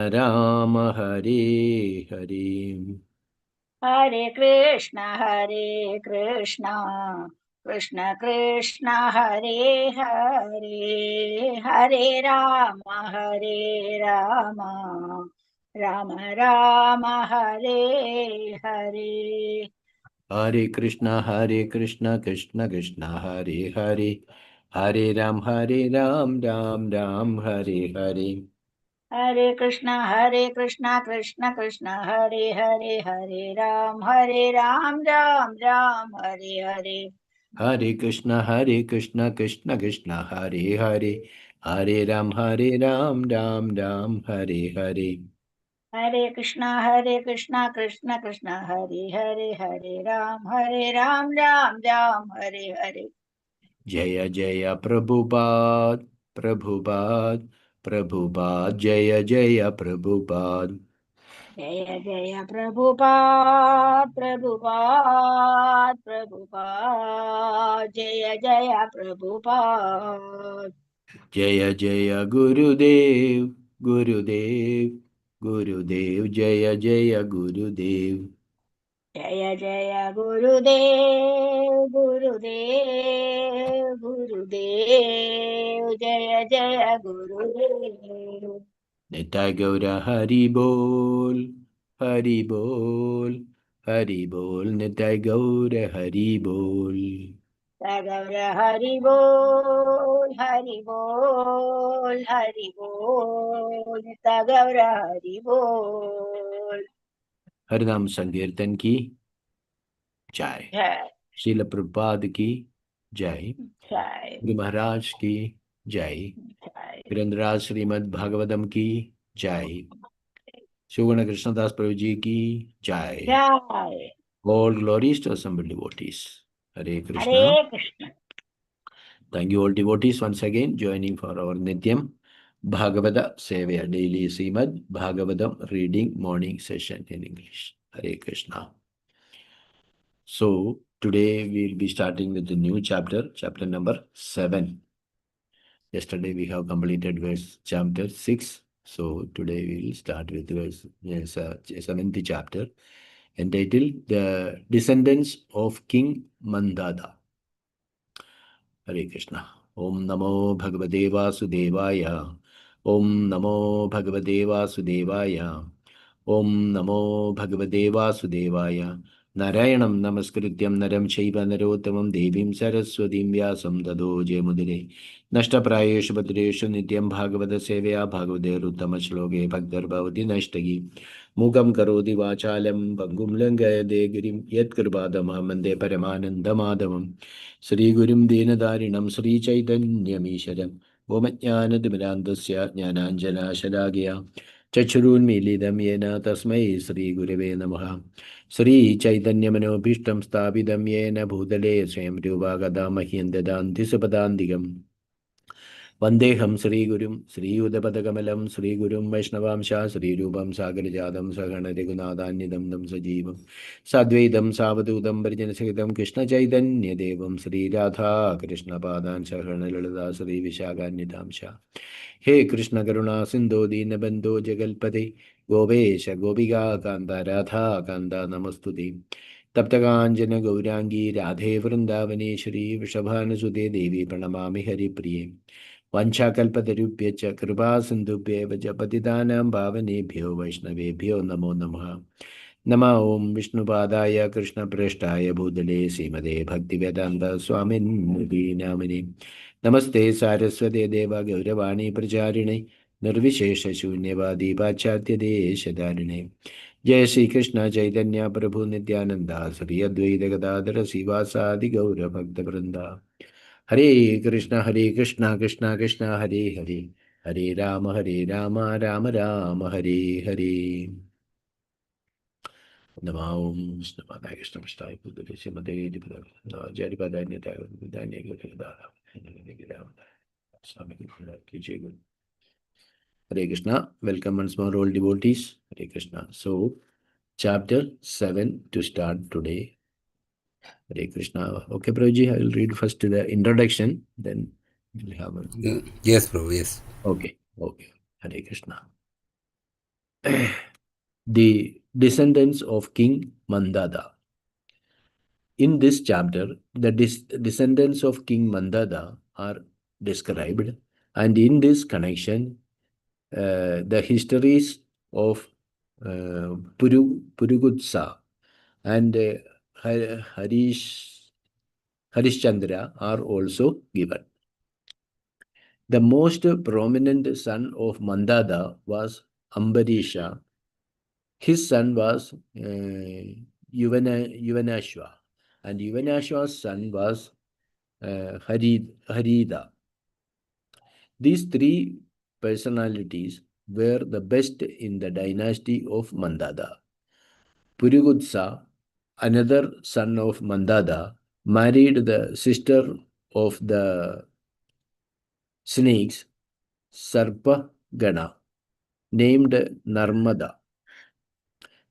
Ram Hare Hare. Hare Krishna, Krishna Krishna, Hare Hare, Hare Rama, Rama Rama, Hare Hare. Hare Krishna, Krishna Krishna, Hare Hare. Hare Ram, Ram Ram, Hare Hare. Hare Krishna, Krishna Krishna, Hare Hare, Hare Ram, Ram Ram, Hare Hare. Hare Krishna, Krishna Krishna, Hare Hare. Hare Ram, Ram Ram, Hare Hare. Hare Krishna, Krishna Krishna, Hare Hare, Hare Ram, Ram Ram, Hare Hare. Jaya Jaya Prabhupada, Prabhupada, Prabhupada, Jaya Jaya Prabhupada. Jaya Jaya Prabhupada, Jaya Jaya Prabhupada. Jaya Jaya Gurudev, Gurudev, Gurudev, Jaya Jaya Gurudev. Jaya Jaya Gurudev, Jaya Jaya Gurudev. Nitai Gaura Hari Bol, Hari Bol, Hari Bol, Nitai Gaura Hari Bol. Gaura Hari Bol, Hari Bol, Hari Bol, Gaura Hari Bol. Harnam संकीर्तन की जय। Jai, Srila Prabhupada की जय। Jai, Guru Maharaj की जय। Jai, Virendraraj Shrimad Bhagavatam की जय। सुगुण कृष्णदास प्रभु जी की जय। Jai. All glories to assembled devotees. Hare Krishna. Hare Krishna. Thank you all devotees once again joining for our Nityam Bhagavata Sevaya daily Srimad Bhagavatam reading morning session in English. Hare Krishna. So today we'll be starting with the new chapter, chapter number 7. Yesterday we have completed verse chapter 6. So today we will start with verse 7th chapter entitled The Descendants of King Māndhātā. Hare Krishna. Om Namo Bhagavate Vasudevaya. Om Namo Bhagavate Vasudevaya. Om Namo Bhagavate Vasudevaya. Narayanam Namaskrityam Naram Chaiva Narottamam Devim Saraswatim Vyasam Tado Jemudire. Nashtaprayeshu Bhadreshu Nityam Bhagavata Sevaya Bhagavate Ruttama Shloke Bhaktar Bhavati Nashtagi. Mukam Karoti Vachalam Bangum Langayade Girim Yat Kripadama Mande Paramanandamadavam. Sri Gurum Deenadarinam Sri Chaitanyamishadam Omajnanadimirantasya Jnananjana Shadagya Chachurun Milidam Yena Tasmai Sri Gurave Namaha Sri Chaitanyamanopistam Stapidam Yena Bhutale Swayam Rupagadamahyam Dadanti Supadandigam Vandeham Sri Gurum, Sri Udapadakamalam, Sri Gurum Vaishnavamsha, Sri Rupam Sagarajadam Sagana Regunadanyadam Dam Sajivam, Sadvedam Savadudam Varjanasakitam Krishna Chaitanya Devam, Sri Radha Krishna Padan Sahana Lalada Sri Vishaganyadamsha. He Krishna Karuna Sindhu Dinabandho Jagalpati, Govesha Gopiga Kanda Radha Kanda Namastuti. Taptakanjana Gaurangi Radhe Vrindavani Vrishabhanasute Devi Pranamami Hari Priye. Vanchakalpatarubhya cha kripa sindhubhya vaja patitanam bhavanebhyo vaishnavebhyo namo namaha. Nama Om Vishnupadaya Krishna Prasthaya Bhutale Srimade Bhaktivedanta Swamin Namini. Namaste Saraswate Deva Gauravani Pracharine Nirvishesha Shunyavadi Pachatya Deshadarine. Jai Shri Krishna Chaitanya Prabhu Nityananda Sri Advaita Gadadhara Sivasadi Gaura Bhakta Vrinda. Hare Krishna, Krishna Krishna, Hare Hare. Hare Rama, Rama Rama, Hare Hare. Namo Vishnu Padaya Krishna Prasthaya Bhutale Srimade Jaripadanya Danya Gurudara. Hare Krishna. Welcome once more all devotees. Hare Krishna. So, chapter 7 to start today. Hare Krishna. Okay, Prabhuji, I will read first the introduction, then we'll have a... Yes, Prabhu, yes. Okay. Hare Krishna. the descendants of King Māndhātā. In this chapter, the descendants of King Māndhātā are described, and in this connection, the histories of Purugutsa and Harishchandra are also given. The most prominent son of Māndhātā was Ambarisha. His son was Yuvanashva, and Yuvanashva's son was Harida. These three personalities were the best in the dynasty of Māndhātā. Purugutsa, another son of Māndhātā, married the sister of the snakes, Sarpagana, named Narmada.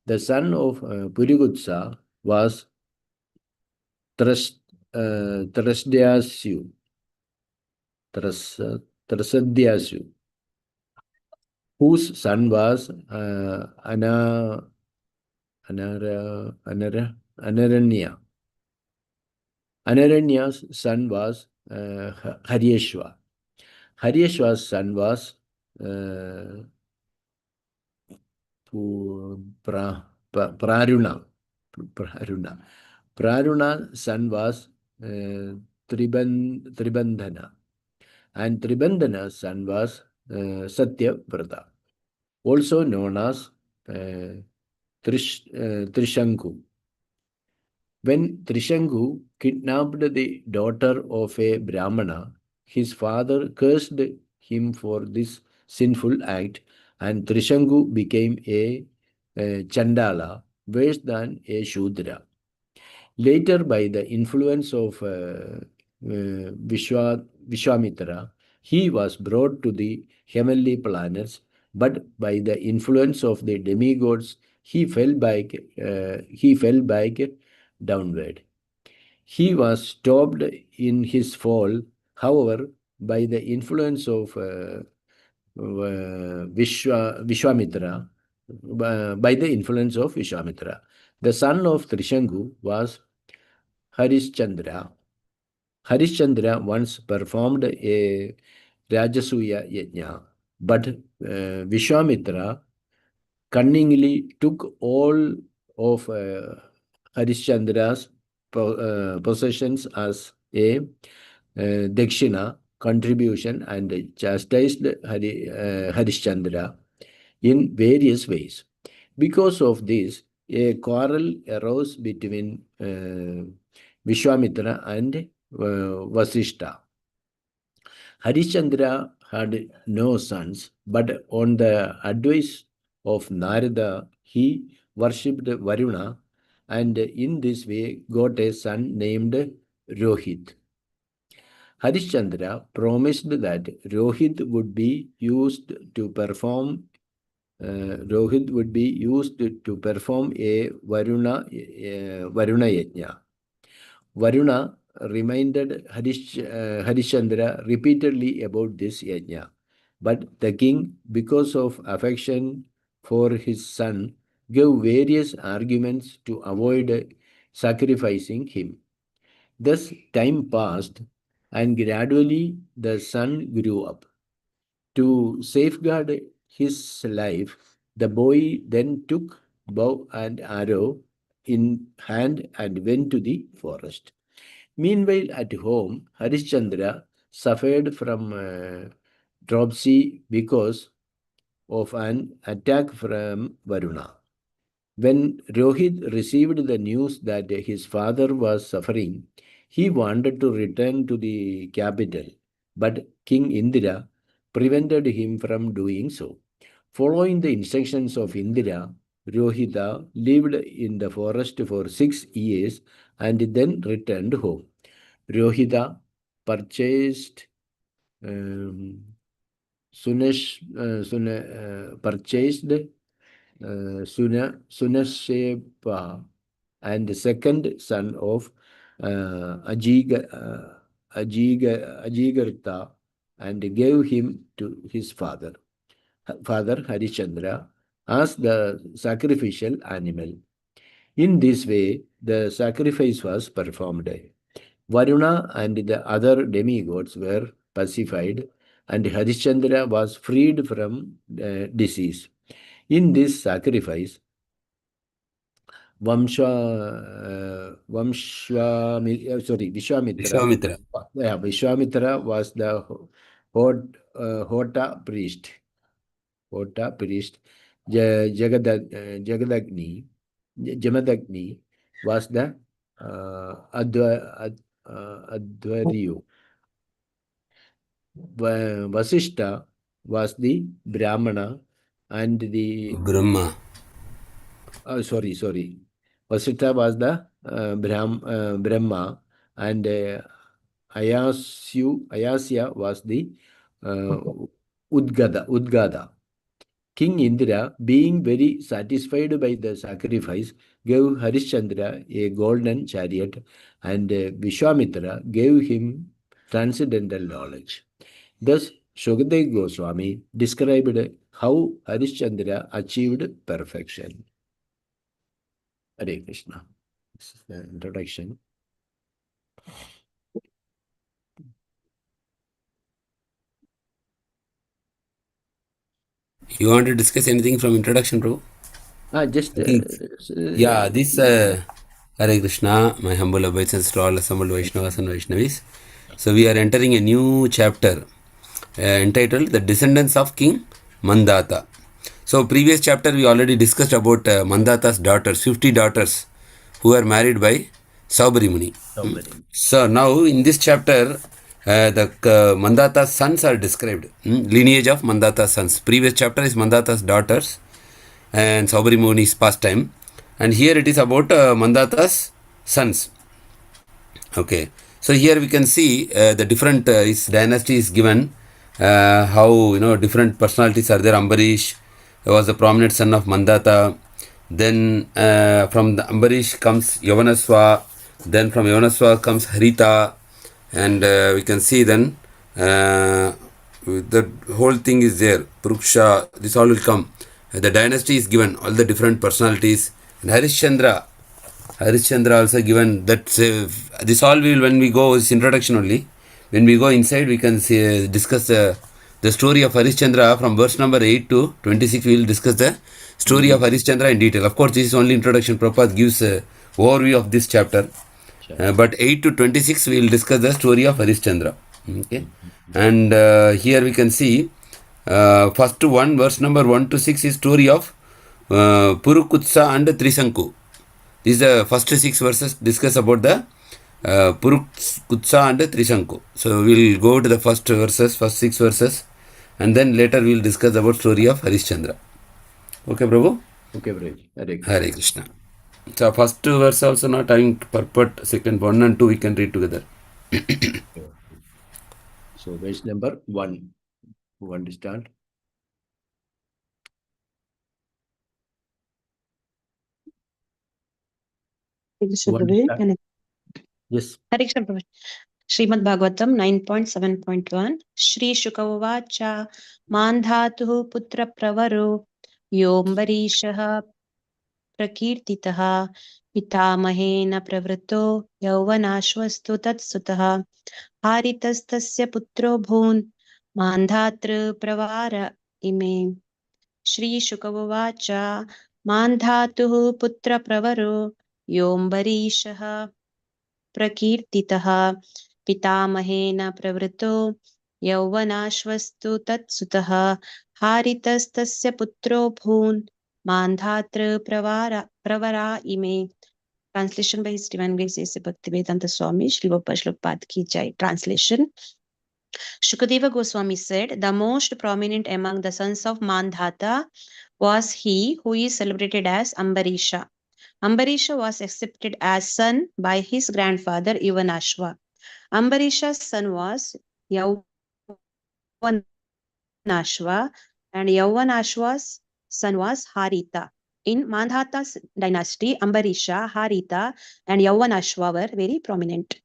The son of Purugutsa was Trasdyasu, whose son was Anaranya. Anaranya's son was Haryeshwa. Haryeshwa's son was Praruna. Praruna's son was Tribandhana. And Tribandhana's son was Satyavrata, also known as Trishanku. When Trishanku kidnapped the daughter of a Brahmana, his father cursed him for this sinful act, and Trishanku became a Chandala, worse than a Shudra. Later, by the influence of Vishwamitra, he was brought to the heavenly planets, but by the influence of the demigods, he fell back downward. He was stopped in his fall, however, by the influence of Vishwamitra. The son of Trishanku was Harishchandra. Harishchandra once performed a Rajasuya Yajna, but Vishwamitra cunningly took all of Harishchandra's possessions as a Dakshina contribution and chastised Harishchandra in various ways. Because of this, a quarrel arose between Vishwamitra and Vasishta. Harishchandra had no sons, but on the advice of Narada, he worshipped Varuna, and in this way got a son named Rohit. Harishchandra promised that Rohit would be used to perform a Varuna Yajna. Varuna reminded Harishchandra repeatedly about this yajna, but the king, because of affection for his son, gave various arguments to avoid sacrificing him. Thus time passed, and gradually the son grew up. To safeguard his life, the boy then took bow and arrow in hand and went to the forest. Meanwhile, at home, Harishchandra suffered from dropsy because of an attack from Varuna. When Rohit received the news that his father was suffering, he wanted to return to the capital, but King Indira prevented him from doing so. Following the instructions of Indira, Rohita lived in the forest for 6 years and then returned home. Rohita purchased Sunashepa and the second son of Ajigartha and gave him to his father Harishchandra, as the sacrificial animal. In this way, the sacrifice was performed. Varuna and the other demigods were pacified, and Harishchandra was freed from disease. In this sacrifice, Vishwamitra. Vishwamitra. Vishwamitra was the Hota priest. Hota priest. Jagadagni was the Advaryu. Vasishta was the Brahmana and the Brahma. Vasishta was the Brahma and Ayasya was the Udgada. King Indra, being very satisfied by the sacrifice, gave Harishchandra a golden chariot, and Vishwamitra gave him transcendental knowledge. Thus, Shukadeva Goswami described how Harishchandra achieved perfection. Hare Krishna. This is the introduction. You want to discuss anything from introduction, Prabhu? This Hare Krishna, my humble obeisance to all assembled Vaishnavas and Vaishnavis. So we are entering a new chapter entitled The Descendants of King Māndhātā. So previous chapter we already discussed about Māndhātā's daughters, 50 daughters who were married by Saubhari Muni. So now in this chapter the Māndhātā's sons are described, lineage of Māndhātā's sons. Previous chapter is Māndhātā's daughters and Saubhari Muni's pastime, and here it is about Māndhātā's sons. Okay, so here we can see the different his dynasty is given, how different personalities are there. Ambarish was a prominent son of Māndhātā. Then from the Ambarish comes Yavanasva. Then from Yavanasva comes Harita, and we can see then the whole thing is there. Puruksha, this all will come. The dynasty is given, all the different personalities, and Harishchandra also given. That this all will, when we go, is introduction only. When we go inside, we can see, discuss the story of Harishchandra from verse number 8 to 26. We will discuss the story of Harishchandra in detail. Of course, this is only introduction. Prabhupada gives a overview of this chapter. But 8 to 26 we will discuss the story of Harishchandra. Okay, and here we can see first one, verse number 1 to 6 is story of Purukutsa and Trisanku. These are the first 6 verses discuss about the Purukutsa and Trisanku. So we will go to the first 6 verses, and then later we will discuss about story of Harishchandra. Okay, Prabhu? Okay, Prabhu. Hare Krishna. So first verse also not having purport, second 1 and 2 we can read together. So verse number 1. Who want to start? Yes. Srimad Bhagavatam 9.7.1 Shri Shukavacha Māndhātuh Putra Pravaro Yombarishah Prakirtitah Pitamahena Pravrato Yauvanashvastu Tatsutah Haritastasya Putro Bhun Māndhātra Pravara Ime. Shri Shukavacha Māndhātuh Putra Pravaro Yombarishah Prakirtitah Pitamahena Pravrato Yauvanashvastu Tatsutah Haritastasya Putro Bhun Māndhātra Pravara Ime. Translation by His Divine Grace A.C. Bhaktivedanta Swami Shri Bhapa Shlokpad Ki Jai. Translation. Shukadeva Goswami said, the most prominent among the sons of Māndhātā was he who is celebrated as Ambarisha. Ambarisha was accepted as son by his grandfather Yavanashva. Ambarisha's son was Yavanashva, and Yavanashva's son was Harita. In Māndhātā's dynasty, Ambarisha, Harita, and Yavanashva were very prominent.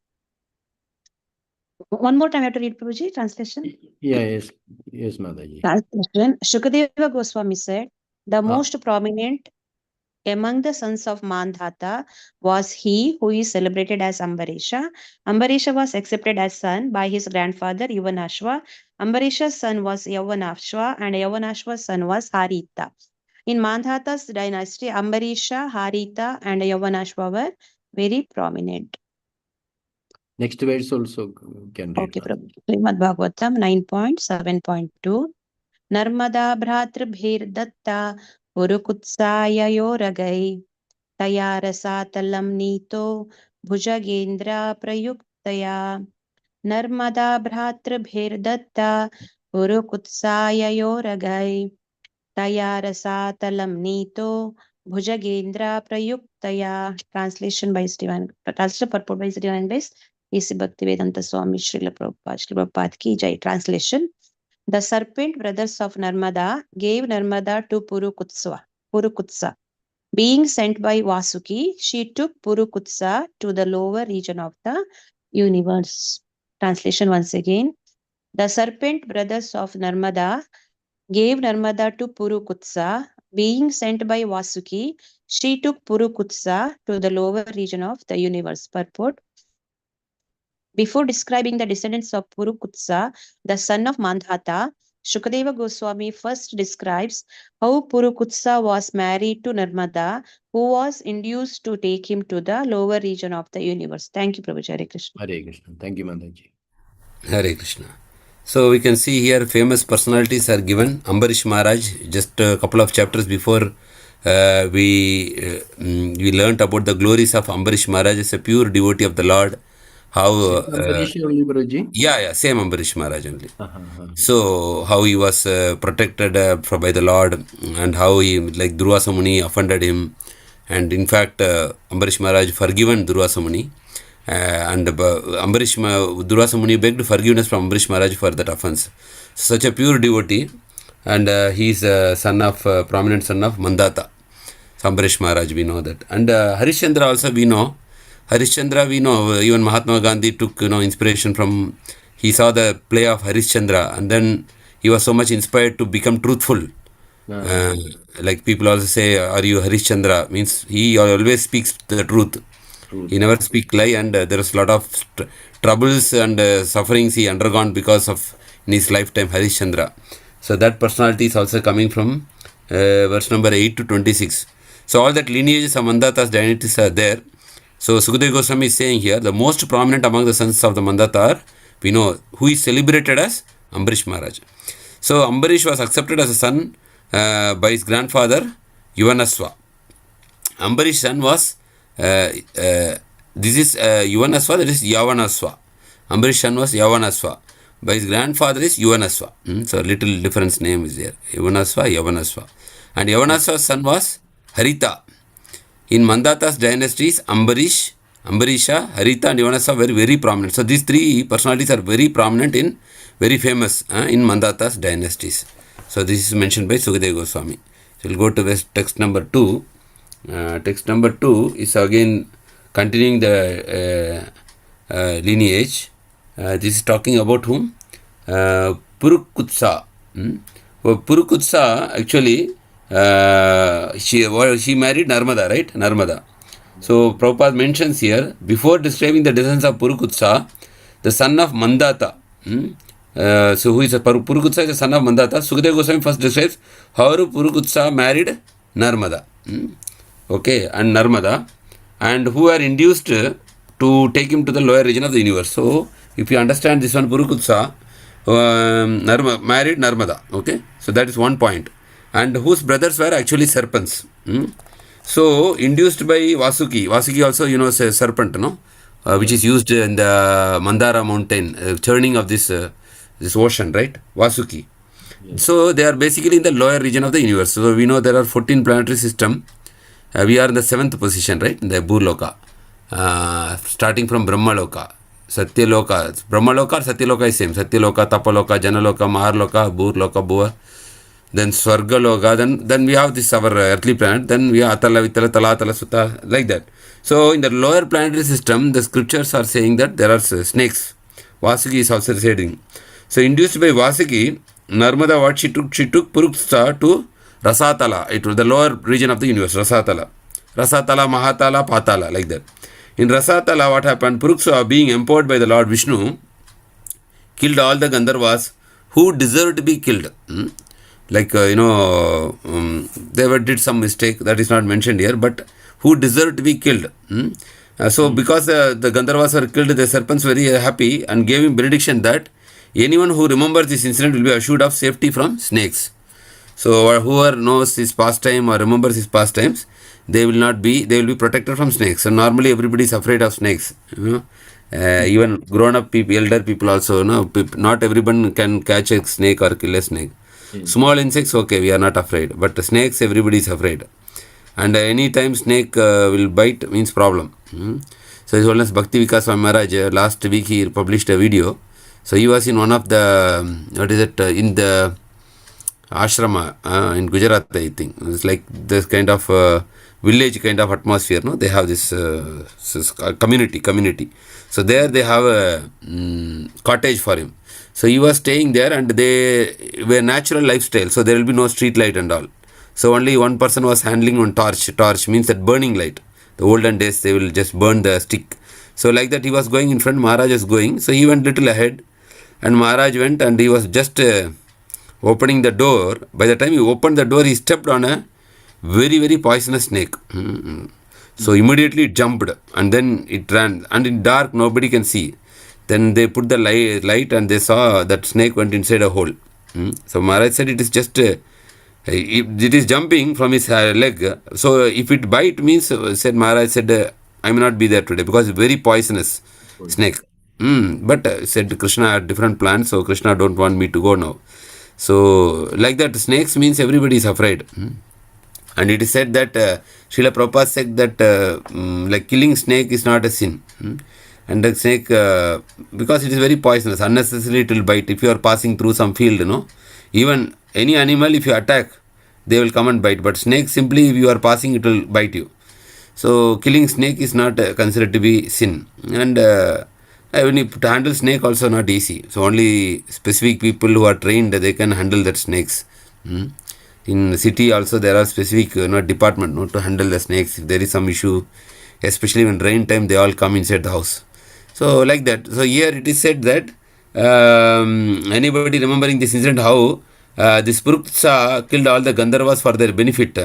One more time I have to read, Prabhuji, translation. Yes, Mataji. Translation. Shukadeva Goswami said, The most prominent among the sons of Māndhātā was he who is celebrated as Ambarisha. Ambarisha was accepted as son by his grandfather Yavanashva. Ambarisha's son was Yavanashva and Yavanashva's son was Harita. In Māndhātā's dynasty, Ambarisha, Harita and Yavanashva were very prominent. Next verse also can read. Okay, Srimad Bhagavatam 9.7.2. Narmada bhratrabhir datta Urukutsayayoragai Taya rasatalam nito Bhujagendra prayuktaya. Narmada bhratrabhir datta Urukutsayayoragai Taya rasatalam nito Bhujagendra prayuktaya. Translation by translation purport by Divine Grace A.C. Bhaktivedanta Swami Srila Prabhupada ki Jai. Translation. The serpent brothers of Narmada gave Narmada to Purukutsa. Being sent by Vasuki, she took Purukutsa to the lower region of the universe. Translation once again. The serpent brothers of Narmada gave Narmada to Purukutsa. Being sent by Vasuki, she took Purukutsa to the lower region of the universe. Purport. Before describing the descendants of Purukutsa, the son of Māndhātā, Shukadeva Goswami first describes how Purukutsa was married to Narmada, who was induced to take him to the lower region of the universe. Thank you, Prabhuji. Hare Krishna. Hare Krishna. Thank you, Māndhāji. Hare Krishna. So we can see here famous personalities are given. Ambarish Maharaj, just a couple of chapters before we learnt about the glories of Ambarish Maharaj as a pure devotee of the Lord. How Ambarish only, Guruji? Yeah, same Ambarish Maharaj only. So how he was protected by the Lord, and how he, like Durvasa Muni, offended him, and in fact Ambarish Maharaj forgiven Durvasa Muni, and Durvasa Muni begged forgiveness from Ambarish Maharaj for that offense. Such a pure devotee, and he is a son of prominent son of Māndhātā. Ambarish Maharaj, we know that, and Harishchandra also we know. Harishchandra, we know, even Mahatma Gandhi took inspiration from, he saw the play of Harishchandra, and then he was so much inspired to become truthful. Like people also say, are you Harishchandra? Means he always speaks the truth. He never speaks lie, and there is a lot of troubles and sufferings he undergone because of in his lifetime, Harishchandra. So that personality is also coming from verse number 8 to 26. So all that lineages of Māndhātā's dynasties are there. So Sukadeva Goswami is saying here, the most prominent among the sons of the Māndhātā are, we know, who is celebrated as Ambarish Maharaj. So Ambarish was accepted as a son by his grandfather Yavanashva. Ambarish's son was, this is Yavanashva, that is Yavanashva. Ambarish's son was Yavanashva. By his grandfather is Yavanashva. So little difference name is there. Yavanashva. And Yavanashva's son was Harita. In Māndhātā's dynasties, Ambarish, Ambarisha, Harita and Yavanashva were very prominent. So these three personalities are very prominent in, very famous in Māndhātā's dynasties. So this is mentioned by Sukadeva Goswami. So we'll go to text number 2. Text number 2 is again continuing the lineage. This is talking about whom? Purukutsa. Purukutsa actually, she married Narmada, right? Narmada. So Prabhupada mentions here, before describing the descendants of Purukutsa, the son of Māndhātā. So who is Purukutsa is the son of Māndhātā. Sukadeva Goswami first describes how Purukutsa married Narmada. Okay, and Narmada, and who are induced to take him to the lower region of the universe. So if you understand this one, Purukutsa married Narmada. Okay, so that is one point. And whose brothers were actually serpents. So induced by Vasuki. Vasuki also, you know, is a serpent, no? Which is used in the Mandara mountain, churning of this ocean, right? Vasuki. Yes. So they are basically in the lower region of the universe. So we know there are 14 planetary systems. We are in the 7th position, right? In the Bhurloka. Starting from Brahmaloka. Satyaloka. Brahmaloka or Satyaloka is same. Satyaloka, Tapaloka, Janaloka, Maharloka, Bhurloka, Bhuva. Then Swargaloka. Then we have this our earthly planet. Then we have Atala, Vitala, Tala, Tala, Sutta, like that. So in the lower planetary system, the scriptures are saying that there are snakes. Vasuki is also residing. So induced by Vasuki, Narmada, what she took Purukutsa to Rasatala, it was the lower region of the universe, Rasatala. Rasatala, Mahatala, Patala, like that. In Rasatala, what happened? Puruksa, being empowered by the Lord Vishnu, killed all the Gandharvas who deserved to be killed. Like, they did some mistake that is not mentioned here, but who deserved to be killed. So, because the Gandharvas were killed, the serpents were very happy and gave him benediction that anyone who remembers this incident will be assured of safety from snakes. So, whoever knows his pastime or remembers his pastimes, they will be protected from snakes. So, normally everybody is afraid of snakes. Even grown-up people, elder people also, not everyone can catch a snake or kill a snake. Small insects, okay, we are not afraid. But snakes, everybody is afraid. And any time snake will bite means problem. So his Holiness Bhakti Vikas Swami Maharaj, last week he published a video. So he was in one of the, in the ashrama in Gujarat, I think. It's like this kind of village kind of atmosphere, no? They have this community. So there they have a cottage for him. So he was staying there and they were natural lifestyle. So there will be no street light and all. So only one person was handling one torch. Torch means that burning light. The olden days they will just burn the stick. So like that he was going in front, Maharaj was going. So he went little ahead and Maharaj went and he was just opening the door. By the time he opened the door, he stepped on a very, very poisonous snake. So immediately it jumped and then it ran. And in dark, nobody can see. Then they put the light and they saw that snake went inside a hole. So Maharaj said it is just, it is jumping from his leg. So if it bite means, Maharaj said, I may not be there today because it's very poisonous snake. But said Krishna had different plans, so Krishna don't want me to go now. So like that, snakes means everybody is afraid. And it is said that Srila Prabhupada said that like killing snake is not a sin. And the snake, because it is very poisonous, unnecessarily it will bite. If you are passing through some field, even any animal, if you attack, they will come and bite. But snake, simply if you are passing, it will bite you. So killing snake is not considered to be sin. And when you to handle snake also not easy. So only specific people who are trained, they can handle that snakes. In city also there are specific department to handle the snakes. If there is some issue, especially when rain time, they all come inside the house. So like that. So here it is said that anybody remembering this incident, how this Puruksa killed all the Gandharvas for their benefit,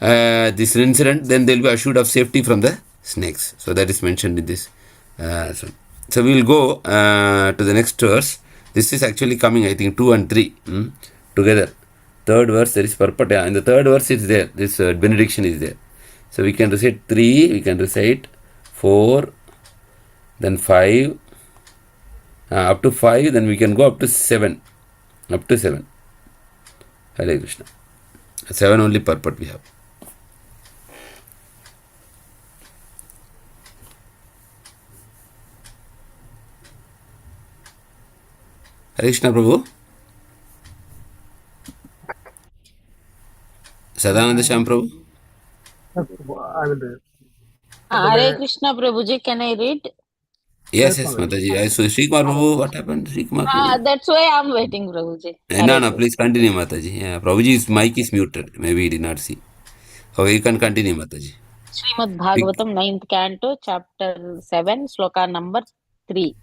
this incident, then they will be assured of safety from the snakes. So that is mentioned in this. So we will go to the next verse. This is actually coming, I think, 2 and 3 together. Third verse, there is purport. In the third verse, it's there. This benediction is there. So we can recite 3, we can recite 4, then 5, up to 5, then we can go up to 7. Up to 7. Hare Krishna. 7 only purport we have. Hare Krishna Prabhu. Sadananda Sham Prabhu. I will read. Hare Krishna Prabhuji, can I read? Yes, Mataji. So Sri Kumar Prabhu, what happened? Sri Kumar Prabhu. That's why I am waiting, Prabhuji. No, please continue, Mataji. Yeah, Prabhuji's mic is muted. Maybe he did not see. Okay, you can continue, Mataji. Srimad Bhagavatam, 9th Canto, chapter 7, sloka number 3.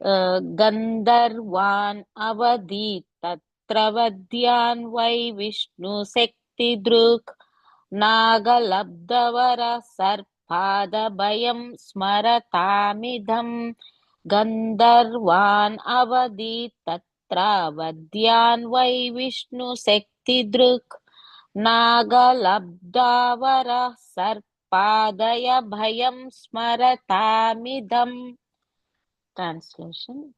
Gandharvan avadhi tatravadyan vai Vishnu sekti druk nagalabdavara sarpada bayam smaratamidham Gandharvan avadhi tatravadyan vai Vishnu sekti druk nagalabdavara sarpadaya bhayam smaratamidham. Translation.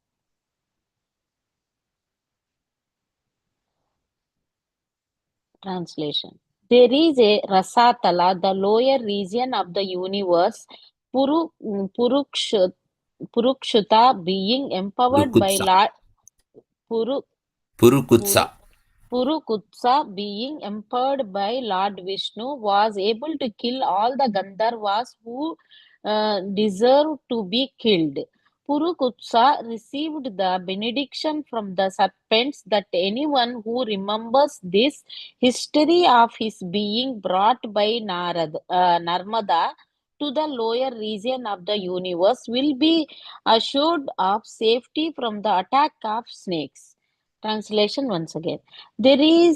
There is a Rasatala, the lower region of the universe, Purukshuta, being empowered by Lord Purukutsa, being empowered by Lord Vishnu, was able to kill all the Gandharvas who deserved to be killed. Purukutsa received the benediction from the serpents that anyone who remembers this history of his being brought by Narmada to the lower region of the universe will be assured of safety from the attack of snakes. Translation once again. There in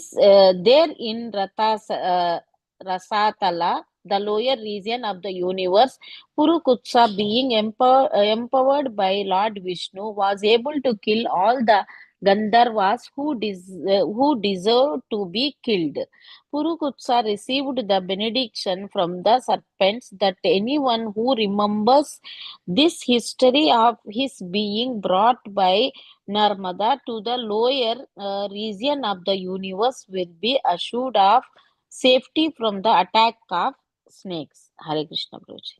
Rasatala, the lower region of the universe, Purukutsa, being empowered by Lord Vishnu, was able to kill all the Gandharvas who deserved to be killed. Purukutsa received the benediction from the serpents that anyone who remembers this history of his being brought by Narmada to the lower region of the universe will be assured of safety from the attack of snakes. Hare Krishna Prabhuji.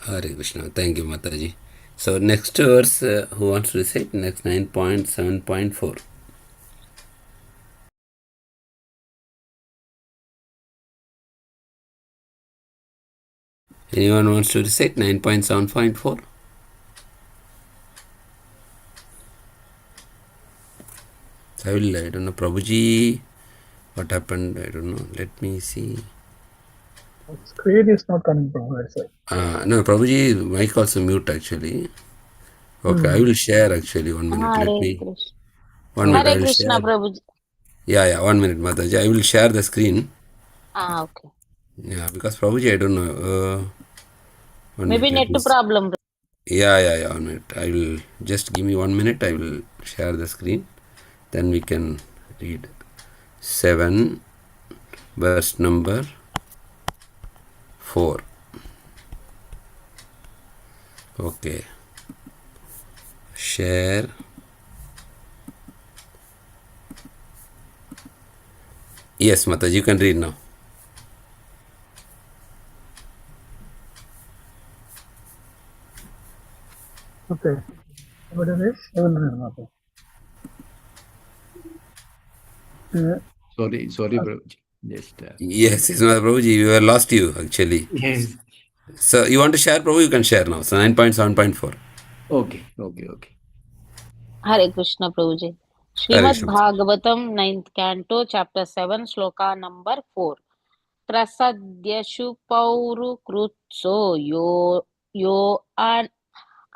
Hare Krishna. Thank you, Mataji. So next verse, who wants to recite? Next 9.7.4. Anyone wants to recite 9.7.4? I don't know, Prabhuji, what happened? I don't know. Let me see. Screen is not coming from her side. No, Prabhuji, mic also mute actually. Okay, I will share actually 1 minute. Hare Let me. Krishna. 1 minute, I Hare will Krishna share. Prabhuji. Yeah, 1 minute, Mataji. I will share the screen. Okay. Yeah, because Prabhuji, I don't know. 1 Maybe minute. net problem. Yeah, 1 minute. I will just give me 1 minute. I will share the screen. Then we can read 7, verse number 4. Okay. Share. Yes, Mataji, you can read now. Okay. What is this? I will read now. Sorry, Prabhuji. Just Yes, Mother Prabhuji, we were lost you actually. yes. So you want to share, Prabhu? You can share now. So 9.7.4. Okay. Hare Krishna Prabhuji. Hare Srimad Krishna. Bhagavatam, 9th Canto, chapter 7, sloka number 4. Trasadyashu pauru krutso yo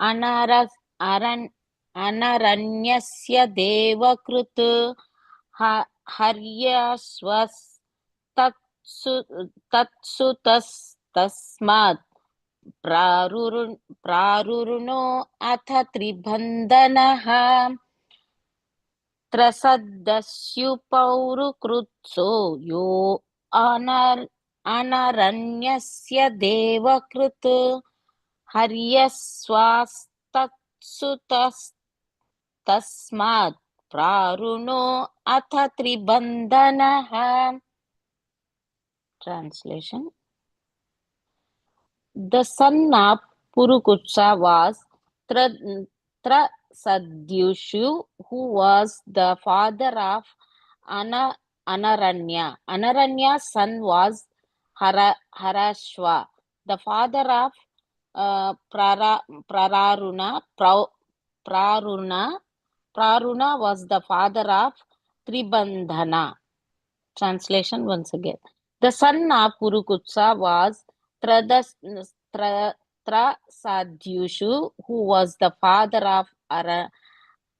anaras aran anaranyasya devakrit haryaswas tatsu tasmat प्रारुरुणो अथ त्रिबन्धनः त्रसदस्युपौरुकृत्सो यो अनरण्यस्य देवकृत् हर्यस्वास्तत्सुतस्तस्मात् प्रारुणो अथ त्रिबन्धनः. Translation. The son of Purukutsa was Trasadyushu, who was the father of Anaranya. Anaranya's son was Harashva, the father of Praruna. Praruna was the father of Tribandhana. Translation once again. The son of Purukutsa was Trasadyushu, who was the father of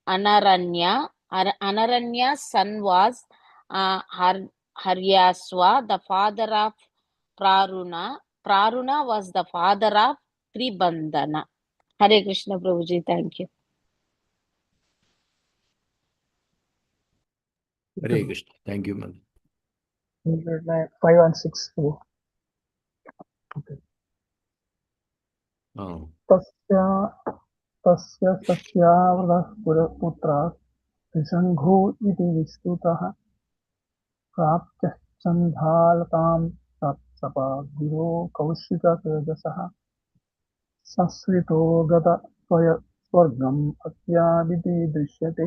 Anaranya. Anaranya's son was Haryaswa, the father of Praruna. Praruna was the father of Tribandhana. Hare Krishna Prabhuji, thank you. Hare Krishna. Thank you, Mother. 5 and 6. Okay. Oh. तस्य सस्यावृतः पुत्रः त्रिशङ्खु इति विस्तुतः प्राप्तः चण्डालतां तत्सपागिरो कौशिकतेजसः संश्रितो गतस्वर्गम् अत्यादिति दृश्यते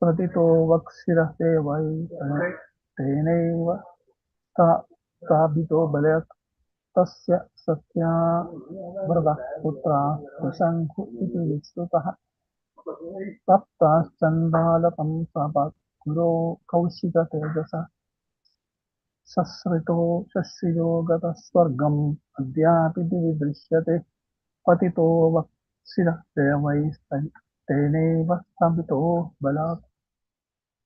प्रतितो वक्षिरते वै तेनैव स्थापितो बलयत् तस्य सत्या व्रतः पुत्रः शङ्खु इति विश्रुतः तप्ताश्चण्डालकं सपत्कुरो कौशिकतेजसः सश्रितो शशियो गतः स्वर्गम् अद्यापि दिवि दृश्यते पतितो वत्सिरः देवैस्तेनैव स्तम्भितो बलात्.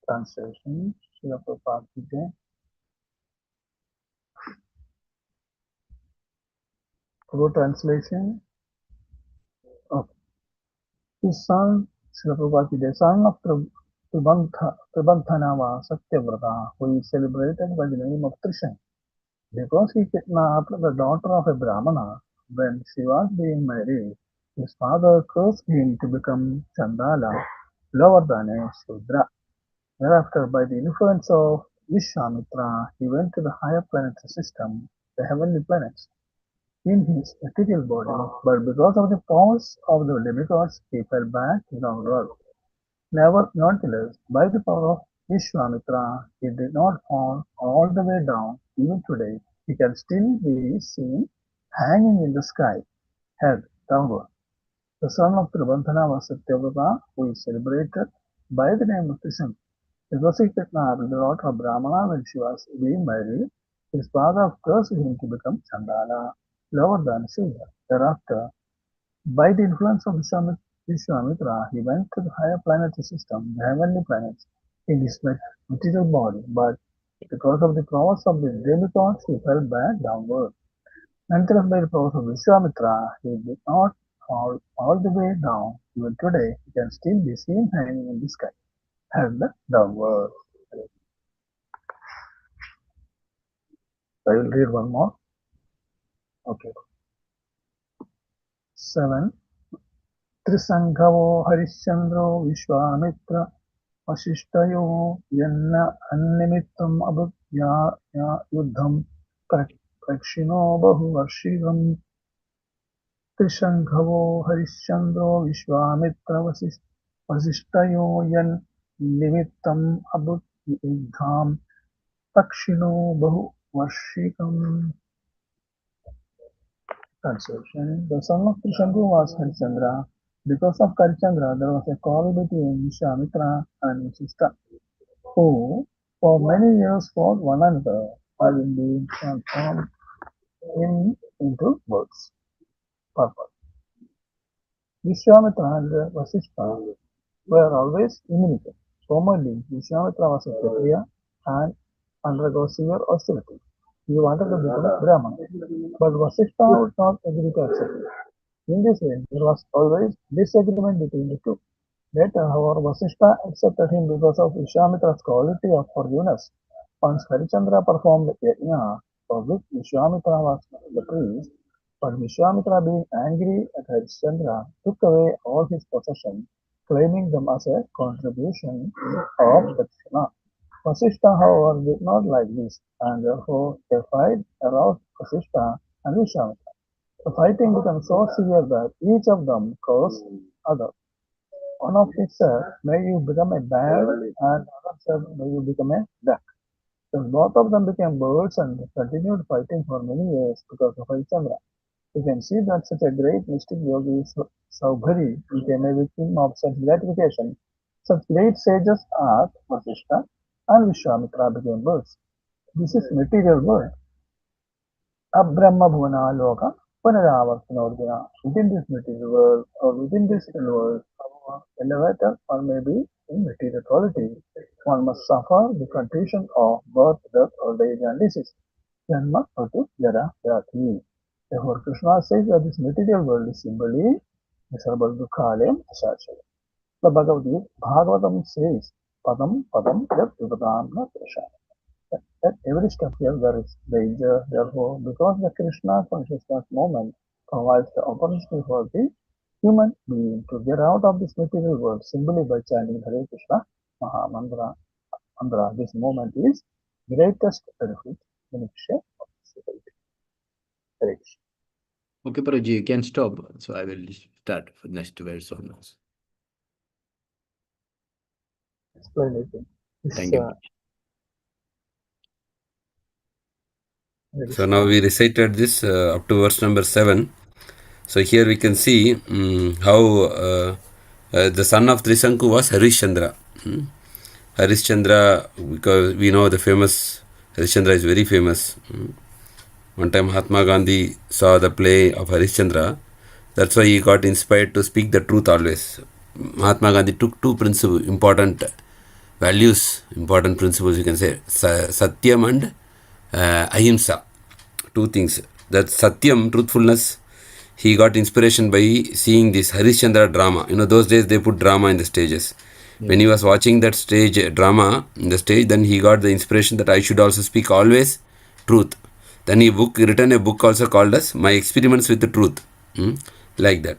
Translation, Srila Prabhupada ki jai. Pro translation of his son, Srila Prabhupada ki jai, son of Tribandhanava Satyavrata, who is celebrated by the name of Trishan. Because he kidnapped the daughter of a Brahmana when she was being married, his father cursed him to become Chandala, lower than a Shudra. Thereafter, by the influence of Vishwamitra, he went to the higher planetary system, the heavenly planets, in his material body, but because of the powers of the demigods, he fell back downward. Nonetheless, by the power of Vishwamitra, he did not fall all the way down. Even today, he can still be seen hanging in the sky, head downward. The son of Tribandhana was Satyavrata, who is celebrated by the name of Krishna. Because he kidnapped the daughter of Brahmana when she was being married, his father cursed him to become Chandala, lower than Shudra. Thereafter, by the influence of Vishwamitra, he went to the higher planetary system, the heavenly planets, in his material body, but because of the powers of the demigods, he fell back downward. Nonetheless, by the powers of Vishwamitra, he did not fall all the way down. Even today, he can still be seen hanging in the sky, head downward. I will read one more. Okay. 7. Trisanghavो Harishchandro Vishwamitra Vasishthayo Yanna Annimittam Abhudya Yuddham Prakshino Bahuvarshigam. Trisanghavो Harishchandro Vishwamitra Vasishthayo Yan Nimittam Abhuddham Prakshino Bahuvarshigam. Translation. The son of Krishandru was Harichandra. Because of Harichandra, there was a quarrel between Vishwamitra and Vasishtha, who for many years fought one another, having been transformed into birds. Purpose. Vishwamitra and Vasishtha were always inimical. Formerly, Vishwamitra was a Kshatriya and undergo severe austerity. He wanted to become a Brahmana, but Vasishtha would not agree to accept it. In this way, there was always disagreement between the two. Later, however, Vasishtha accepted him because of Vishwamitra's quality of forgiveness. Once Harichandra performed the yajna, for which Vishwamitra was the priest, but Vishwamitra, being angry at Harichandra, took away all his possessions, claiming them as a contribution of Dakshina. Vasishtha, however, did not like this, and therefore a fight aroused Vasishtha and Vishwamitra. The fighting became so severe that each of them cursed other. One of them said, "May you become a bat," and another said, "May you become a duck." Then both of them became birds and continued fighting for many years because of Harichandra. You can see that such a great mystic yogi Saubhari became a victim of such gratification. Such great sages as Vasishtha and Vishwamitra became birds. This is material world. Abrahma Bhuvana Loka Punaravartanodgana. Within this material world or within this world, elevator or maybe in material quality, one must suffer the condition of birth, death, old age, and disease. Janma, Mritu, Jara, Vyadhi. Therefore, Krishna says that this material world is simply miserable dukhalem asachaya. The Bhagavatam says, Padam Padam Yat Vipadam Na Krishna. At every step here there is danger. Therefore, because the Krishna consciousness moment provides the opportunity for the human being to get out of this material world simply by chanting Hare Krishna Maha Mantra. This moment is greatest benefit in of society. Hare Krishna. Okay, Prabhuji, you can stop. So I will start for next verse on us. Explain it. Thank you. So now we recited this up to verse number 7. So here we can see how the son of Trisanku was Harishchandra. Harishchandra, because we know the famous, Harishchandra is very famous. One time Mahatma Gandhi saw the play of Harishchandra. That's why he got inspired to speak the truth always. Mahatma Gandhi took two important values, important principles, you can say, Satyam and Ahimsa. Two things. That Satyam, truthfulness, he got inspiration by seeing this Harishchandra drama. You know, those days they put drama in the stages. When he was watching that stage drama in the stage, then he got the inspiration that I should also speak always truth. Then he written a book also called as My Experiments with the Truth. Like that.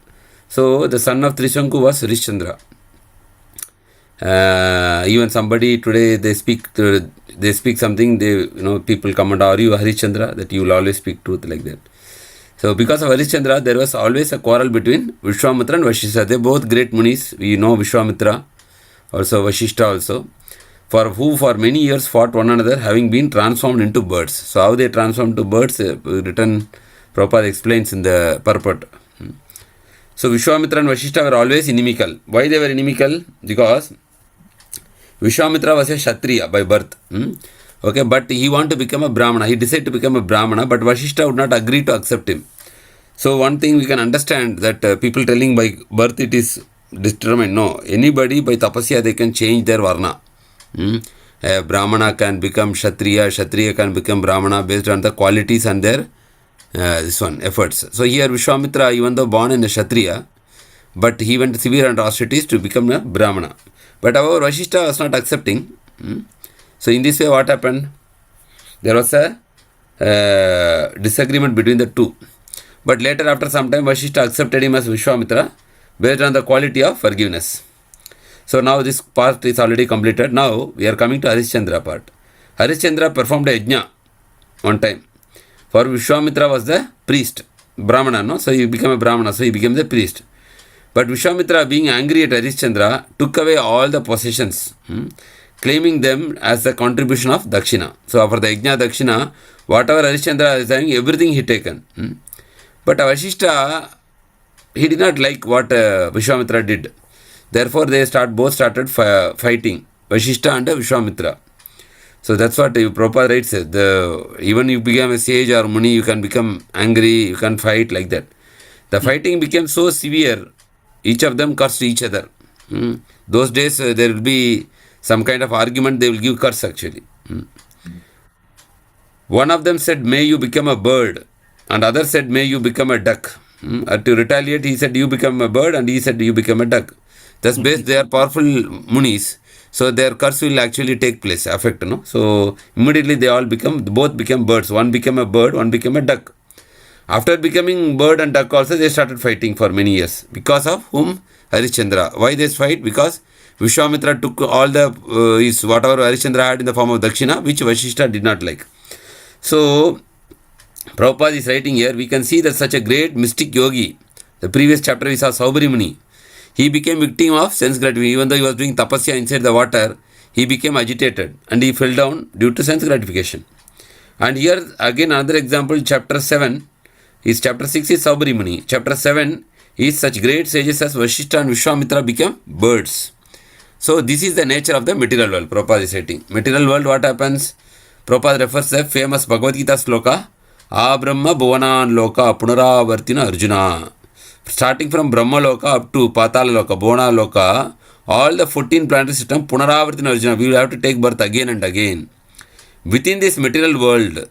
So the son of Trisanku was Harishchandra. Even somebody today they speak something, people come and are you Harishchandra, that you will always speak truth, like that. So because of Harishchandra, there was always a quarrel between Vishwamitra and Vashishta. They both great munis. We know Vishwamitra, also Vashishta also, who for many years fought one another, having been transformed into birds. So how they transformed to birds, written Prabhupada explains in the purport. So Vishwamitra and Vashishta were always inimical. Why they were inimical? Because Vishwamitra was a Kshatriya by birth. Okay, but he wanted to become a Brahmana. He decided to become a Brahmana, but Vashishta would not agree to accept him. So one thing we can understand that people telling by birth it is determined. No, anybody by tapasya they can change their varna. A Brahmana can become Kshatriya, Kshatriya can become Brahmana based on the qualities and their efforts. So here Vishwamitra, even though born in a Kshatriya, but he went severe and austerities to become a Brahmana. But however, Vashishta was not accepting. So in this way, what happened? There was a disagreement between the two. But later, after some time, Vashishta accepted him as Vishwamitra based on the quality of forgiveness. So now this part is already completed. Now we are coming to Harishchandra part. Harishchandra performed a yajna one time. For Vishwamitra was the priest, Brahmana, no? So he became a Brahmana, so he became the priest. But Vishwamitra, being angry at Harishchandra, took away all the possessions, claiming them as the contribution of Dakshina. So for the Yajna Dakshina, whatever Harishchandra is having, everything he taken. But Vashishta, he did not like what Vishwamitra did. Therefore, they both started fighting, Vashishta and Vishwamitra. So that's what Prabhupada writes, even you become a sage or muni, you can become angry, you can fight like that. The fighting became so severe, each of them cursed each other. Those days, there will be some kind of argument, they will give curse actually. One of them said, may you become a bird, and other said, may you become a duck. To retaliate, he said, you become a bird, and he said, you become a duck. Thus, based, they are powerful munis, so their curse will actually take place, affect, no? So immediately they both become birds. One became a bird, one became a duck. After becoming bird and duck also, they started fighting for many years. Because of whom? Harishchandra. Why this fight? Because Vishwamitra took all the whatever Harishchandra had in the form of Dakshina, which Vashishta did not like. So Prabhupada is writing here, we can see that such a great mystic yogi, the previous chapter we saw Saubhari Muni, he became victim of sense gratification. Even though he was doing tapasya inside the water, he became agitated and he fell down due to sense gratification. And here again another example, chapter 7 is chapter 6 is Saubhari Muni. Chapter 7 is such great sages as Vashishta and Vishwamitra became birds. So this is the nature of the material world, Prabhupada is writing. Material world, what happens? Prabhupada refers to the famous Bhagavad Gita sloka, Abrahma Bhuvanan Loka Punaravartina Arjuna. Starting from Brahma Loka up to Patala Loka, Bhuvana Loka, all the 14 planetary system, Punaravartina Arjuna, we will have to take birth again and again. Within this material world,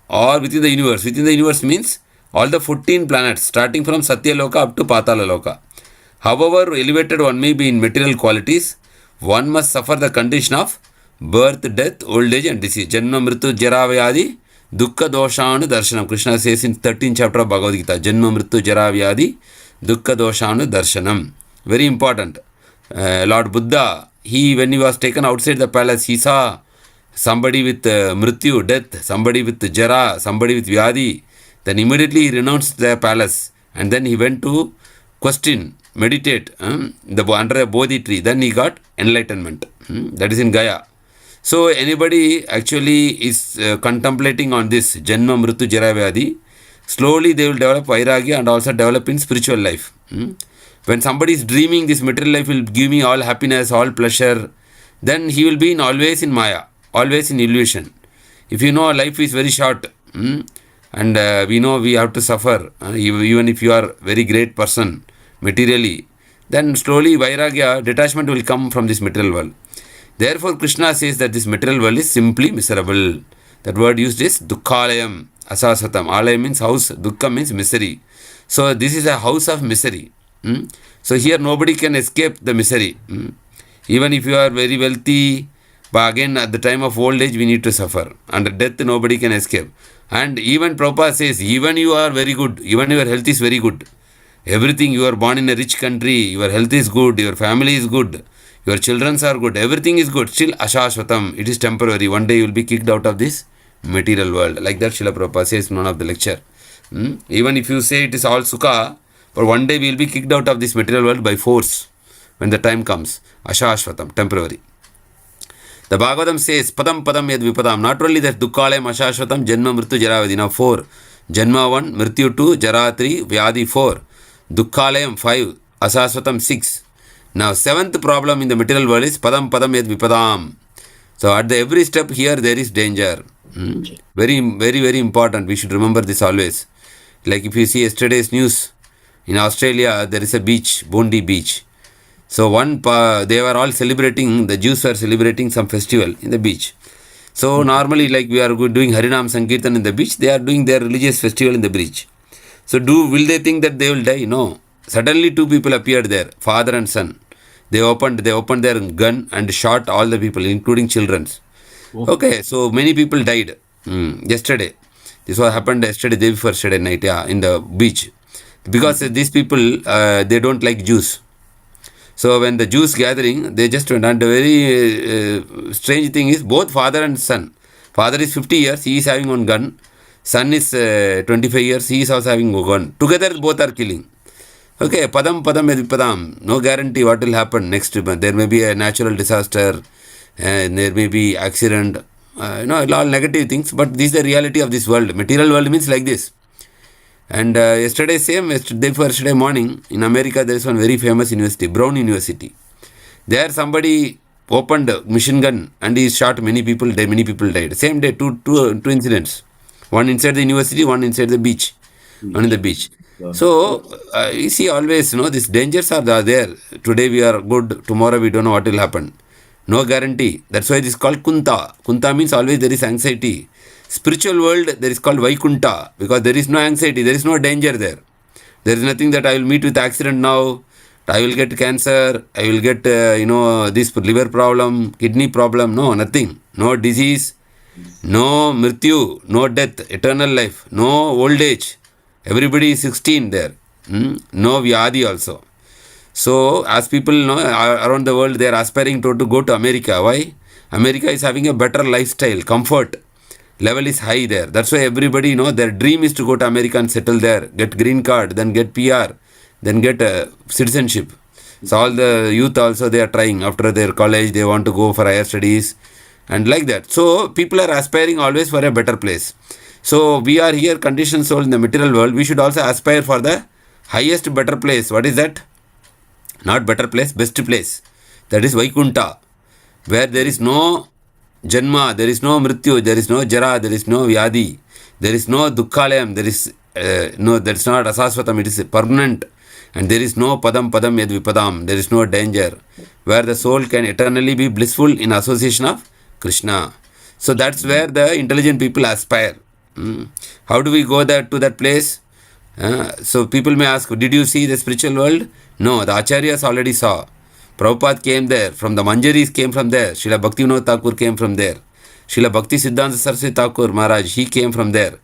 or within the universe means all the 14 planets, starting from Satya Loka up to Patala Loka. However elevated one may be in material qualities, one must suffer the condition of birth, death, old age and disease. Janma Mritu Jara Vyadi Dukkha Doshanu Darshanam. Krishna says in 13th chapter of Bhagavad Gita, Janma Mritu Jara Vyadi Dukkha Doshanu Darshanam. Very important. Lord Buddha, when he was taken outside the palace, he saw somebody with Mrityu, death, somebody with Jara, somebody with Vyadi. Then immediately he renounced the palace and then he went to question, meditate under a Bodhi tree. Then he got enlightenment. That is in Gaya. So anybody actually is contemplating on this Janma Mrityu Jara Vyadi, slowly they will develop Vairagya and also develop in spiritual life. When somebody is dreaming this material life will give me all happiness, all pleasure, then he will be always in Maya, always in illusion. If you know life is very short, and we know we have to suffer, even if you are very great person materially, then slowly Vairagya, detachment will come from this material world. Therefore, Krishna says that this material world is simply miserable. That word used is Dukkhalayam, Asasatam. Alayam means house, Dukkha means misery. So, this is a house of misery. So, here nobody can escape the misery. Even if you are very wealthy, but again at the time of old age we need to suffer. Under death nobody can escape. And even Prabhupada says, even you are very good, even your health is very good. Everything, you are born in a rich country, your health is good, your family is good, your children are good, everything is good. Still Ashashvatam, it is temporary. One day you will be kicked out of this material world. Like that Srila Prabhupada says in one of the lecture. Even if you say it is all Sukha, but one day we will be kicked out of this material world by force when the time comes. Ashashvatam, temporary. The Bhagavatam says, Padam Padam Yad Vipadam. Not only that Dukkalayam Ashashvatam, Janma Mrityu Jaravadi. Now 4. Janma 1, Mrityu 2, Jara 3, Vyadi 4. Dukkalayam 5, Asasvatam 6. Now 7th problem in the material world is Padam Padam Yad Vipadam. So at the every step here there is danger. Very, very, very important. We should remember this always. Like if you see yesterday's news, in Australia there is a beach, Bondi Beach. So they were all celebrating, the Jews were celebrating some festival in the beach. So normally like we are doing Harinam Sankirtan in the beach, they are doing their religious festival in the beach. So will they think that they will die? No. Suddenly 2 people appeared there, father and son. They opened their gun and shot all the people, including children. Okay, so many people died yesterday. This was happened yesterday, day before yesterday night, in the beach. Because these people, they don't like Jews. So when the Jews gathering, they just went. And the very strange thing is, both father and son. Father is 50 years, he is having one gun. Son is 25 years, he is also having a gun. Together both are killing. Okay, Padam Padam Yadvipadam. No guarantee what will happen next month. There may be a natural disaster, and there may be accident. All negative things. But this is the reality of this world. Material world means like this. And yesterday morning, in America, there is one very famous university, Brown University. There somebody opened a machine gun and he shot many people died. Same day, two incidents. One inside the university, one inside the beach. One in the beach. So, you see always, these dangers are there. Today we are good, tomorrow we don't know what will happen. No guarantee. That's why it is called Kunta. Kunta means always there is anxiety. Spiritual world, there is called Vaikunta, because there is no anxiety, there is no danger there. There is nothing that I will meet with accident now, I will get cancer, I will get, this liver problem, kidney problem. No, nothing. No disease, no mrityu, no death, eternal life, no old age. Everybody is 16 there. No vyadi also. So, as people know, around the world, they are aspiring to go to America. Why? America is having a better lifestyle, comfort. Level is high there. That's why everybody, their dream is to go to America and settle there, get green card, then get PR, then get citizenship. So all the youth also, they are trying. After their college, they want to go for higher studies and like that. So people are aspiring always for a better place. So we are here, conditioned soul in the material world. We should also aspire for the highest, better place. What is that? Not better place, best place. That is Vaikunta, where there is no Janma, there is no Mrityu, there is no Jara, there is no Vyadi, there is no Dukkhalayam, there is that is not Asasvatam, it is permanent, and there is no Padam Padam Yad Vipadam, there is no danger, where the soul can eternally be blissful in association of Krishna. So that's where the intelligent people aspire. How do we go to that place? So people may ask, did you see the spiritual world? No, the Acharyas already saw. Prabhupada came there, from the Manjaris came from there, Srila Bhaktivinoda Thakur came from there, Srila Bhakti Siddhanta Saraswati Thakur Maharaj, he came from there.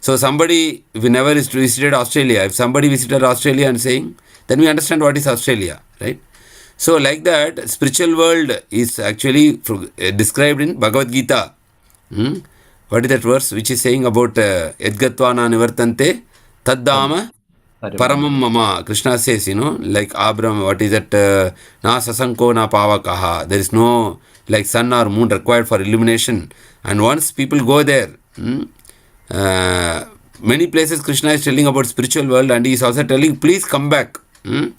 So somebody, if we never visited Australia, if somebody visited Australia and saying, then we understand what is Australia, right? So like that, spiritual world is actually described in Bhagavad Gita. What is that verse which is saying about Edgatvana Nivartante Taddama Paramam Mama? Krishna says, like Abram, what is that? Na sasanko na pavakaha. There is no like sun or moon required for illumination. And once people go there, many places Krishna is telling about spiritual world, and he is also telling, please come back to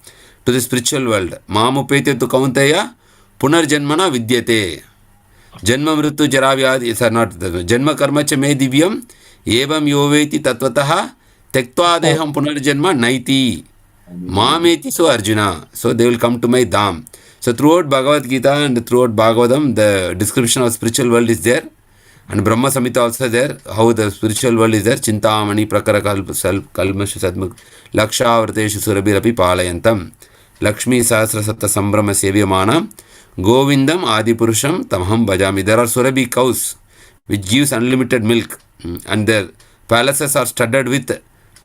the spiritual world. Mamupete tu kaunteya punarjanmana vidyate. Janma mrityu jara vyadi, sir, not janma karma cha me divyam evam yoveti tatvataha tektva deham punarjanma naiti mameti so Arjuna. So they will come to my dham. So throughout Bhagavad Gita and throughout Bhagavatam, the description of spiritual world is there. And Brahma Samhita also there, how the spiritual world is there. Chintamani prakara kalmashu sadmuk laksha vrateshu surabhirapi palayantam Lakshmi sahasra satta sambrama sevyamana Govindam Adipurusham Tamham Bhajami. There are Surabhi cows which gives unlimited milk, and their palaces are studded with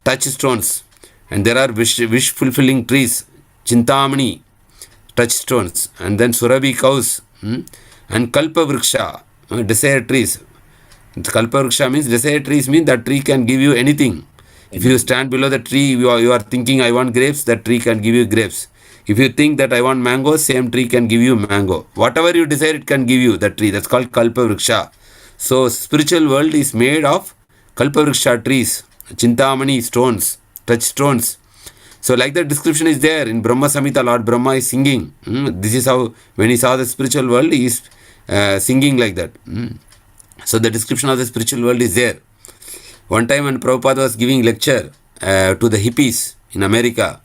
touchstones, and there are wish fulfilling trees, Chintamani touchstones, and then Surabhi cows, and Kalpa Vriksha, desire trees. Kalpa Vriksha means desire trees, means that tree can give you anything. If you stand below the tree, you are thinking, I want grapes, that tree can give you grapes. If you think that I want mango, same tree can give you mango. Whatever you desire, it can give you, that tree. That's called Kalpa Vriksha. So spiritual world is made of Kalpa Vriksha trees, Chintamani stones, touchstones. So like that description is there in Brahma Samhita. Lord Brahma is singing. This is how, when he saw the spiritual world, he is singing like that. So the description of the spiritual world is there. One time when Prabhupada was giving lecture to the hippies in America,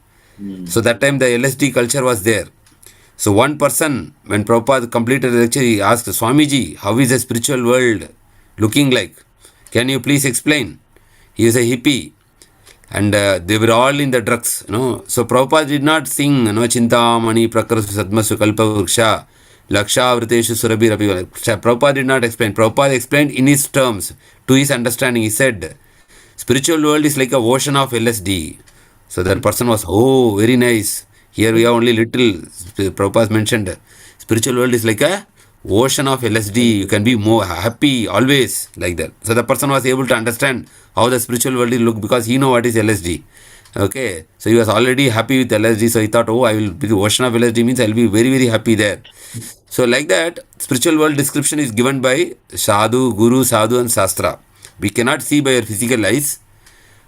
so that time the LSD culture was there. So one person, when Prabhupada completed the lecture, he asked, Swamiji, how is the spiritual world looking like? Can you please explain? He is a hippie, and they were all in the drugs. So Prabhupada did not sing, Chintamani Prakarasu Sadmasu Kalpa Vriksha Laksha Vriteshu Surabhi Rapi. Prabhupada did not explain. Prabhupada explained in his terms, to his understanding. He said, spiritual world is like a ocean of LSD. So that person was, oh, very nice. Here we have only little. Prabhupada mentioned, spiritual world is like a ocean of LSD. You can be more happy always, like that. So the person was able to understand how the spiritual world will look, because he know what is LSD. Okay, so he was already happy with LSD. So he thought, oh, I will be the ocean of LSD, means I will be very, very happy there. So like that, spiritual world description is given by Sadhu, Guru, Sadhu and Shastra. We cannot see by our physical eyes,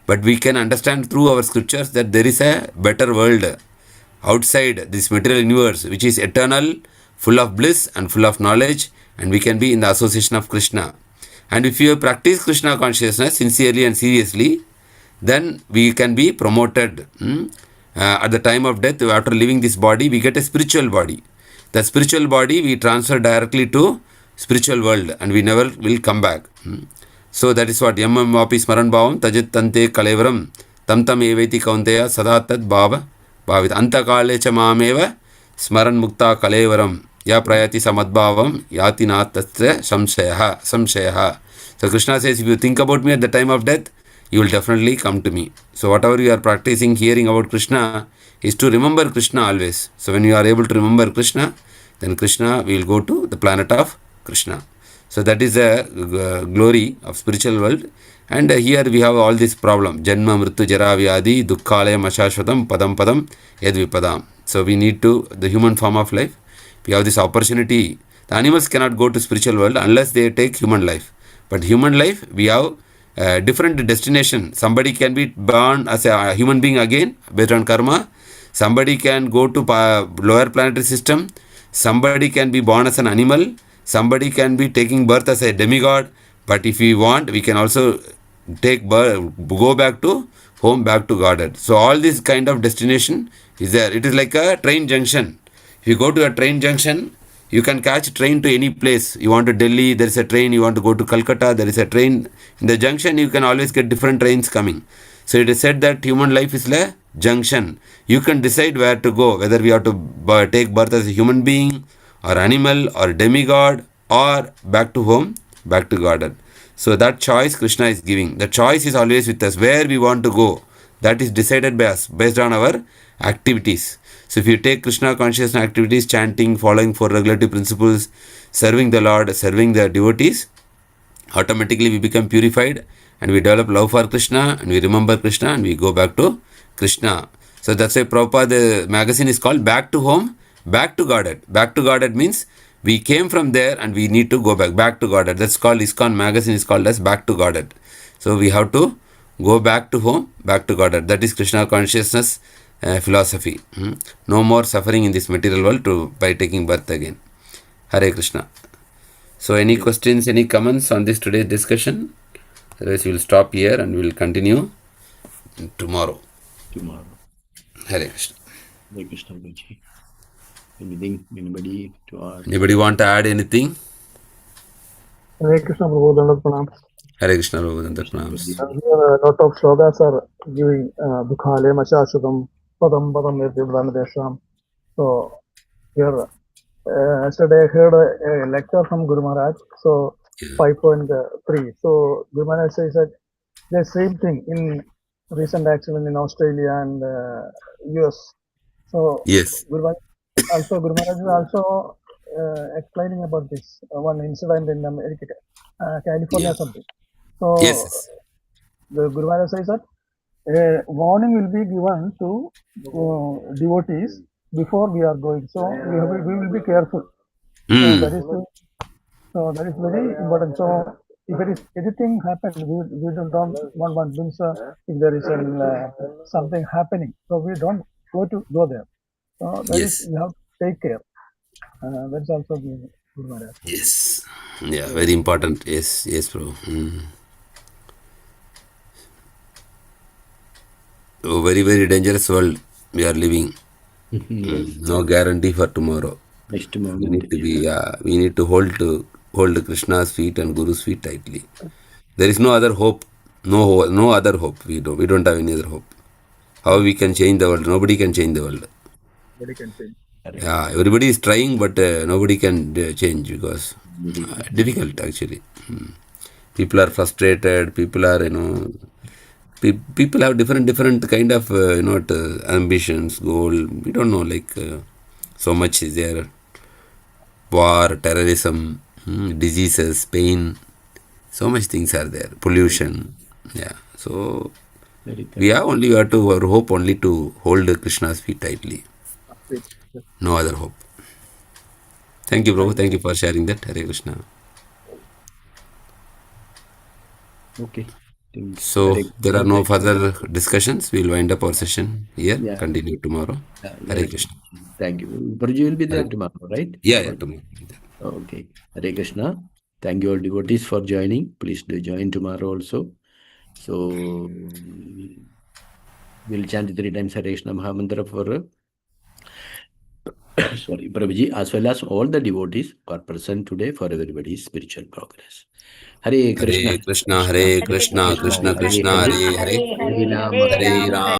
but we can understand through our scriptures that there is a better world outside this material universe, which is eternal, full of bliss and full of knowledge, and we can be in the association of Krishna. And if you practice Krishna consciousness sincerely and seriously, then we can be promoted. At the time of death, after leaving this body, we get a spiritual body. The spiritual body we transfer directly to spiritual world, and we never will come back. So that is what Yamam Vapi Smaran Bhavam Tajit Tante Kalevaram Tam Tam Eveti Kaunteya Sadatat Bhava Bhavit Antakale Chamameva Smaran Mukta Kalevaram Ya Prayati Samadbhavam Yati Natatra Samshayaha. So Krishna says, if you think about me at the time of death, you will definitely come to me. So whatever you are practicing, hearing about Krishna, is to remember Krishna always. So when you are able to remember Krishna, then Krishna will go to the planet of Krishna. So that is the glory of spiritual world. And here we have all this problem. Janma mrityu jara vyadi dukkhalayam ashashvatam padam padam yadvipadam. So we need to, the human form of life, we have this opportunity. The animals cannot go to spiritual world unless they take human life. But human life, we have different destination. Somebody can be born as a human being again based on karma. Somebody can go to lower planetary system. Somebody can be born as an animal. Somebody can be taking birth as a demigod. But if we want, we can also take birth, go back to home, back to Godhead. So all this kind of destination is there. It is like a train junction. If you go to a train junction, you can catch a train to any place. You want to Delhi, there is a train. You want to go to Calcutta, there is a train. In the junction, you can always get different trains coming. So it is said that human life is a junction. You can decide where to go, whether we have to take birth as a human being or animal or demigod or back to home, back to Godhead. So that choice Krishna is giving. The choice is always with us, where we want to go. That is decided by us based on our activities. So if you take Krishna consciousness activities, chanting, following 4 regulative principles, serving the Lord, serving the devotees, automatically we become purified and we develop love for Krishna and we remember Krishna and we go back to Krishna. So that's why Prabhupada, the magazine is called Back to Home, Back to Godhead. Back to Godhead means We came from there and we need to go back to Godhead. That's called ISKCON magazine is called as Back to Godhead. So we have to go back to home, back to Godhead. That is Krishna consciousness philosophy. No more suffering in this material world by taking birth again. Hare Krishna. So any questions, any comments on this today's discussion? Otherwise we will stop here and we will continue tomorrow. Hare Krishna. Hare Krishna, Guruji. Anything, anybody to add? Anybody want to add anything? Hare Krishna Prabhu, Dandavat Pranam. Hare Krishna, Dandavat Pranam. Here a lot of slogas are giving Dukhale Machashutam Padam Padam Nirvana. So here yesterday I heard a lecture from Guru Maharaj. So 5.3. So Guru Maharaj says that the same thing in recent accident in Australia and US. So Yes. Guru Maharaj is also explaining about this one incident in America, California something. So Yes. the Guru Maharaj says that a warning will be given to devotees before we are going. So we will be careful. So that is very important. So if there is anything happen, we don't want one means if there is something happening, so we don't go there. So that is we have to take care. That's also Guru Maharaj. Yes. Yeah, very important. Yes, bro. Oh, very, very dangerous world we are living. No guarantee for tomorrow. Next moment. We need to hold Krishna's feet and Guru's feet tightly. There is no other hope. No other hope. We don't have any other hope. How we can change the world? Nobody can change the world. Nobody can change. Yeah, everybody is trying, but nobody can change because difficult actually. People are frustrated. People are people have different kind of ambitions, goal. We don't know, like so much is there. War, terrorism, diseases, pain, so much things are there. Pollution. Yeah. So we have to our hope only to hold Krishna's feet tightly. No other hope. Thank you, Prabhu. Thank you for sharing that. Hare Krishna. Okay. So there are no further discussions. We'll wind up our session here. Yeah. Continue tomorrow. Hare Krishna. Thank you. Guruji will be there tomorrow, right? Yeah, tomorrow. Okay. Hare Krishna. Thank you all devotees for joining. Please do join tomorrow also. So we'll chant 3 times Hare Krishna Mahamantra for Prabhuji, as well as all the devotees who are present today for everybody's spiritual progress. Hare Krishna. Hare Krishna, Hare Krishna, Krishna Krishna, Hare Hare, Hare Ram.